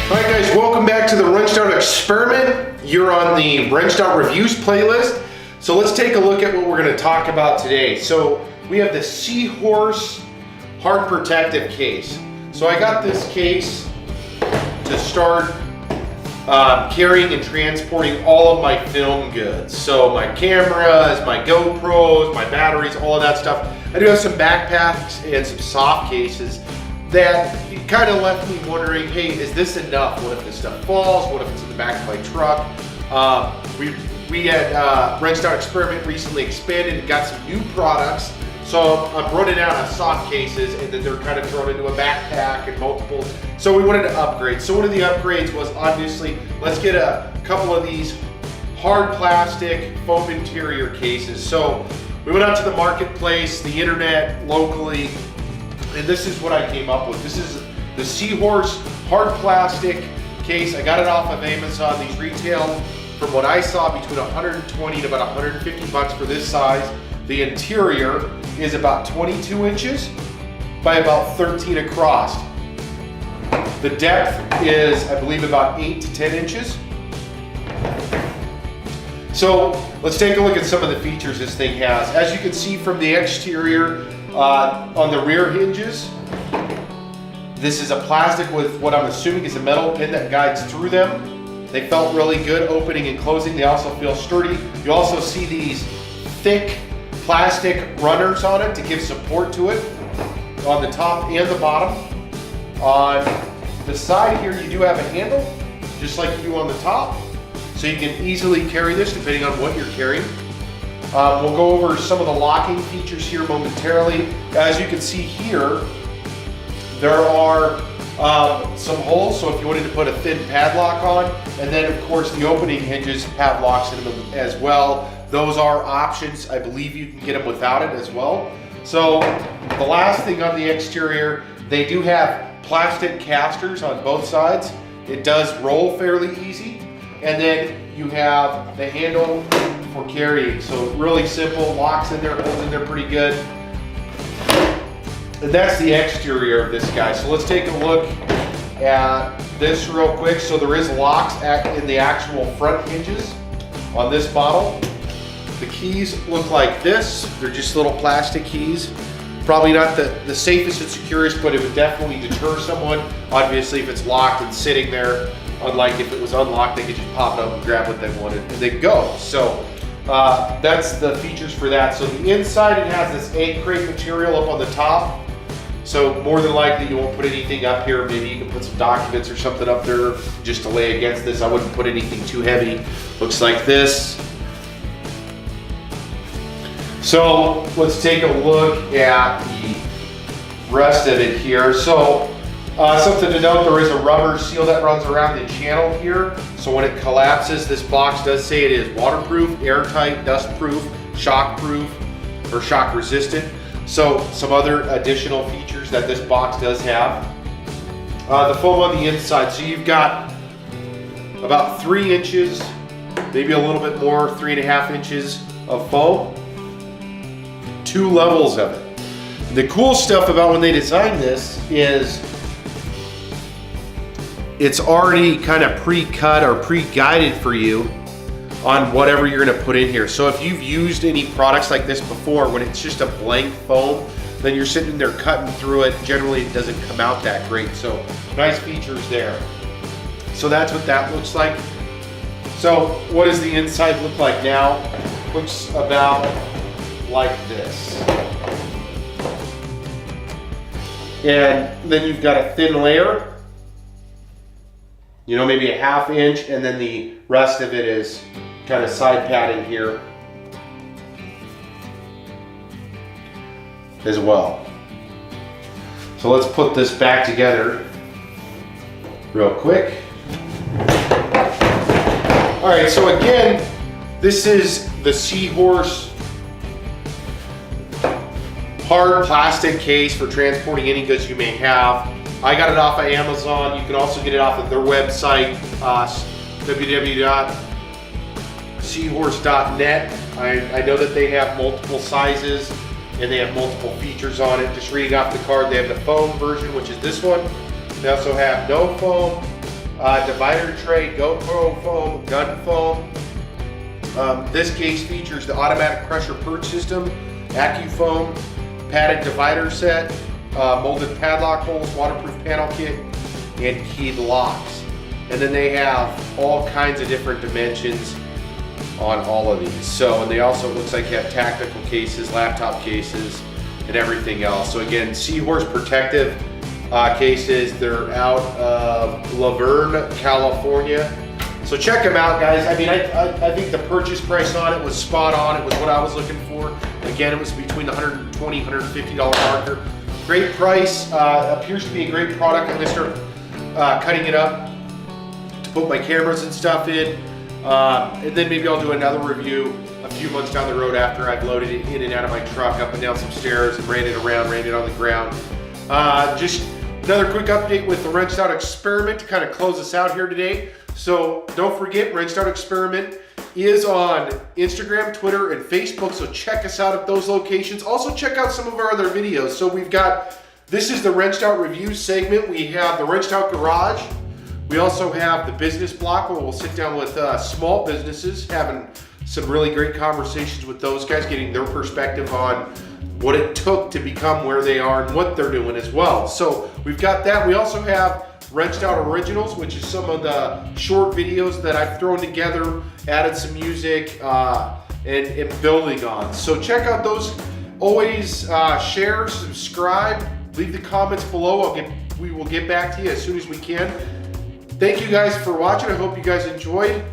Alright guys, welcome back to the Wrenched Out Experiment. You're on the Wrenched Out Reviews playlist. So let's take a look at what we're going to talk about today. So we have the Seahorse Hard Protective Case. So I got this case to start carrying and transporting all of my film goods. So my cameras, my GoPros, my batteries, all of that stuff. I do have some backpacks and some soft cases that kind of left me wondering, hey, is this enough? What if this stuff falls? What if it's in the back of my truck? We had Wrenched Out Experiment recently expanded and got some new products. So I'm running out of soft cases and then they're kind of thrown into a backpack and multiple. So we wanted to upgrade. So one of the upgrades was obviously, let's get a couple of these hard plastic foam interior cases. So we went out to the marketplace, the internet, locally, and this is what I came up with. This is the Seahorse hard plastic case. I got it off of Amazon. These retail, from what I saw, between 120 to about 150 bucks for this size. The interior is about 22 inches by about 13 across. The depth is, I believe, about 8 to 10 inches. So let's take a look at some of the features this thing has. As you can see from the exterior, on the rear hinges, this is a plastic with what I'm assuming is a metal pin that guides through them. They felt really good opening and closing. They also feel sturdy. You also see these thick plastic runners on it to give support to it on the top and the bottom. On the side here, you do have a handle, just like you do on the top. So you can easily carry this depending on what you're carrying. We'll go over some of the locking features here momentarily. As you can see here, there are some holes, so if you wanted to put a thin padlock on, and then of course the opening hinges have locks in them as well. Those are options. I believe you can get them without it as well. So the last thing on the exterior, they do have plastic casters on both sides. It does roll fairly easy. And then you have the handle for carrying. So really simple, locks in there, holds in there pretty good. And that's the exterior of this guy. So let's take a look at this real quick. So there is locks in the actual front hinges on this model. The keys look like this. They're just little plastic keys. Probably not the safest and securest, but it would definitely deter someone. Obviously, if it's locked and sitting there, unlike if it was unlocked, they could just pop it up and grab what they wanted and they go. So that's the features for that. So the inside, it has this egg crate material up on the top. So more than likely you won't put anything up here. Maybe you can put some documents or something up there just to lay against this. I wouldn't put anything too heavy. Looks like this. So let's take a look at the rest of it here. So something to note, there is a rubber seal that runs around the channel here. So when it collapses, this box does say it is waterproof, airtight, dustproof, shockproof, or shock resistant. So some other additional features that this box does have. The foam on the inside. So you've got about 3 inches, maybe a little bit more, 3.5 inches of foam. 2 levels of it. The cool stuff about when they designed this is it's already kind of pre-cut or pre-guided for you on whatever you're going to put in here. So if you've used any products like this before, when it's just a blank foam, then you're sitting there cutting through it. Generally, it doesn't come out that great. So nice features there. So that's what that looks like. So what does the inside look like now? Looks about like this. And then you've got a thin layer, you know, maybe a 1/2 inch, and then the rest of it is kind of side padding here as well. So let's put this back together real quick. All right, so again, this is the Seahorse hard plastic case for transporting any goods you may have. I got it off of Amazon. You can also get it off of their website, www.seahorse.net. I know that they have multiple sizes and they have multiple features on it. Just reading off the card, they have the foam version, which is this one. They also have no foam, divider tray, GoPro foam, gun foam. This case features the automatic pressure purge system, AccuFoam, padded divider set, molded padlock holes, waterproof panel kit, and keyed locks. And then they have all kinds of different dimensions on all of these. So, and they also, it looks like, have tactical cases, laptop cases, and everything else. So again, Seahorse protective cases. They're out of Laverne, California. So check them out, guys. I mean, I think the purchase price on it was spot on. It was what I was looking for. Again, it was between the $120, $150 marker. Great price. Appears to be a great product. I'm gonna start cutting it up to put my cameras and stuff in. And then maybe I'll do another review a few months down the road after I've loaded it in and out of my truck, up and down some stairs, and ran it around, ran it on the ground. Just another quick update with the Wrenched Out Experiment to kind of close us out here today. So don't forget, Wrenched Out Experiment is on Instagram, Twitter, and Facebook, so check us out at those locations. Also check out some of our other videos. So we've got, this is the Wrenched Out Review segment. We have the Wrenched Out Garage. We also have the Business Block, where we'll sit down with small businesses, having some really great conversations with those guys, getting their perspective on what it took to become where they are and what they're doing as well. So we've got that. We also have Wrenched Out Originals, which is some of the short videos that I've thrown together, added some music, and building on. So check out those. Always share, subscribe, leave the comments below. We will get back to you as soon as we can. Thank you guys for watching. I hope you guys enjoyed.